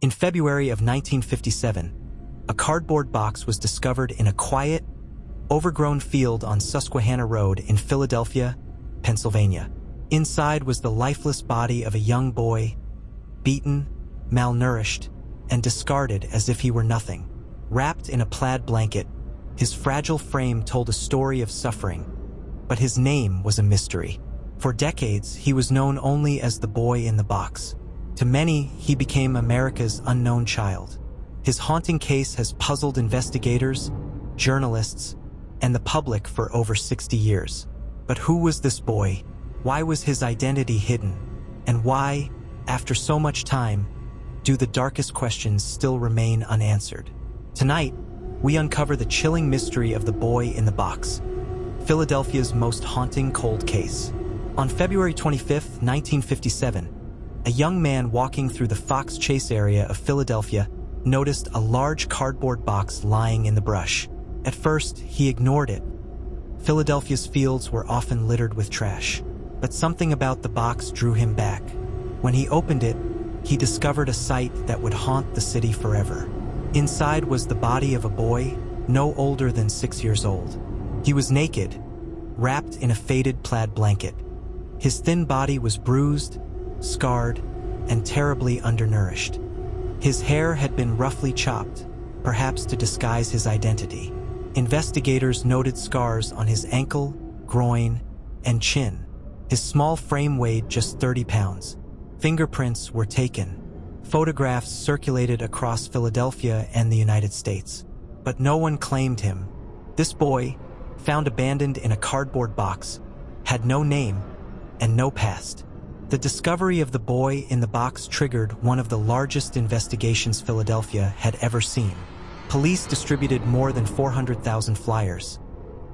In February of 1957, a cardboard box was discovered in a quiet, overgrown field on Susquehanna Road in Philadelphia, Pennsylvania. Inside was the lifeless body of a young boy, beaten, malnourished, and discarded as if he were nothing. Wrapped in a plaid blanket, his fragile frame told a story of suffering, but his name was a mystery. For decades, he was known only as the boy in the box. To many, he became America's unknown child. His haunting case has puzzled investigators, journalists, and the public for over 60 years. But who was this boy? Why was his identity hidden? And why, after so much time, do the darkest questions still remain unanswered? Tonight, we uncover the chilling mystery of the boy in the box, Philadelphia's most haunting cold case. On February 25, 1957, a young man walking through the Fox Chase area of Philadelphia noticed a large cardboard box lying in the brush. At first, he ignored it. Philadelphia's fields were often littered with trash, but something about the box drew him back. When he opened it, he discovered a sight that would haunt the city forever. Inside was the body of a boy no older than 6 years old. He was naked, wrapped in a faded plaid blanket. His thin body was bruised, scarred, and terribly undernourished. His hair had been roughly chopped, perhaps to disguise his identity. Investigators noted scars on his ankle, groin, and chin. His small frame weighed just 30 pounds. Fingerprints were taken. Photographs circulated across Philadelphia and the United States. But no one claimed him. This boy, found abandoned in a cardboard box, had no name and no past. The discovery of the boy in the box triggered one of the largest investigations Philadelphia had ever seen. Police distributed more than 400,000 flyers,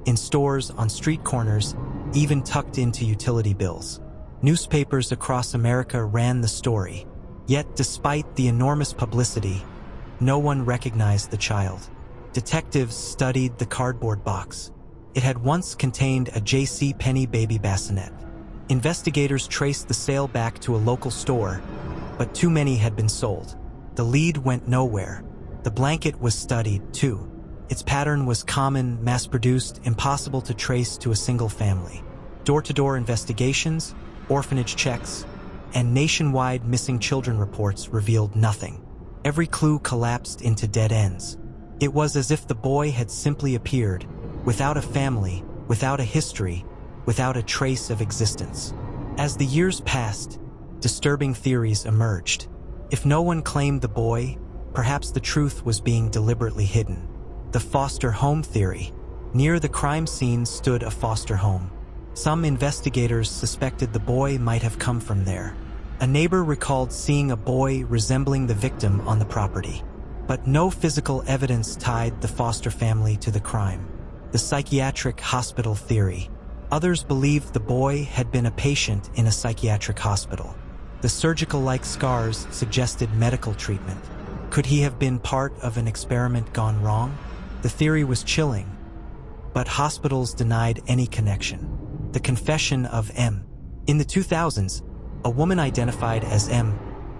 in stores, on street corners, even tucked into utility bills. Newspapers across America ran the story. Yet, despite the enormous publicity, no one recognized the child. Detectives studied the cardboard box. It had once contained a J.C. Penney baby bassinet. Investigators traced the sale back to a local store, but too many had been sold. The lead went nowhere. The blanket was studied, too. Its pattern was common, mass-produced, impossible to trace to a single family. Door-to-door investigations, orphanage checks, and nationwide missing children reports revealed nothing. Every clue collapsed into dead ends. It was as if the boy had simply appeared, without a family, without a history, without a trace of existence. As the years passed, disturbing theories emerged. If no one claimed the boy, perhaps the truth was being deliberately hidden. The foster home theory. Near the crime scene stood a foster home. Some investigators suspected the boy might have come from there. A neighbor recalled seeing a boy resembling the victim on the property. But no physical evidence tied the foster family to the crime. The psychiatric hospital theory. Others believed the boy had been a patient in a psychiatric hospital. The surgical-like scars suggested medical treatment. Could he have been part of an experiment gone wrong? The theory was chilling, but hospitals denied any connection. The confession of M. In the 2000s, a woman identified as M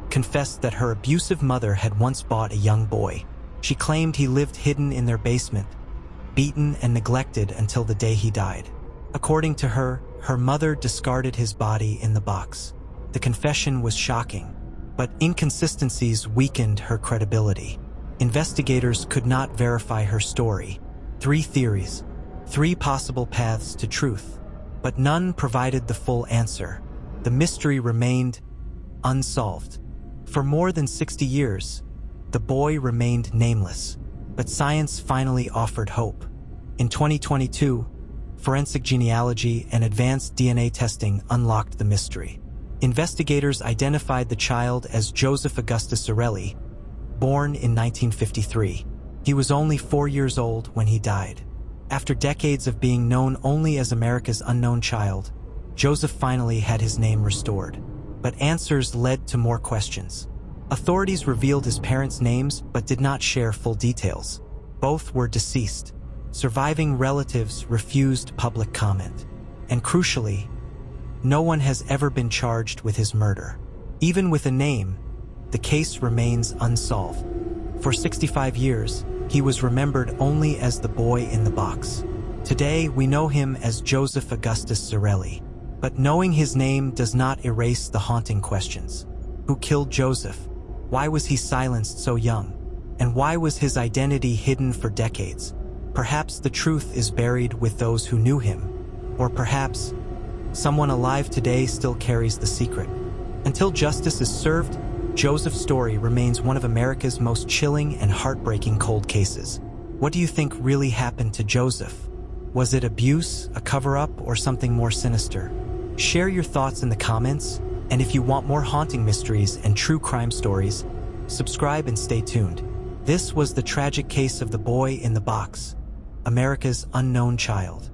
confessed that her abusive mother had once bought a young boy. She claimed he lived hidden in their basement, beaten and neglected until the day he died. According to her, her mother discarded his body in the box. The confession was shocking, but inconsistencies weakened her credibility. Investigators could not verify her story. 3 theories, 3 possible paths to truth, but none provided the full answer. The mystery remained unsolved. For more than 60 years, the boy remained nameless, but science finally offered hope. In 2022, forensic genealogy and advanced DNA testing unlocked the mystery. Investigators identified the child as Joseph Augustus Zarelli, born in 1953. He was only 4 years old when he died. After decades of being known only as America's unknown child, Joseph finally had his name restored. But answers led to more questions. Authorities revealed his parents' names but did not share full details. Both were deceased. Surviving relatives refused public comment. And crucially, no one has ever been charged with his murder. Even with a name, the case remains unsolved. For 65 years, he was remembered only as the boy in the box. Today, we know him as Joseph Augustus Zarelli. But knowing his name does not erase the haunting questions. Who killed Joseph? Why was he silenced so young? And why was his identity hidden for decades? Perhaps the truth is buried with those who knew him. Or perhaps someone alive today still carries the secret. Until justice is served, Joseph's story remains one of America's most chilling and heartbreaking cold cases. What do you think really happened to Joseph? Was it abuse, a cover-up, or something more sinister? Share your thoughts in the comments, and if you want more haunting mysteries and true crime stories, subscribe and stay tuned. This was the tragic case of the boy in the box, America's unknown child.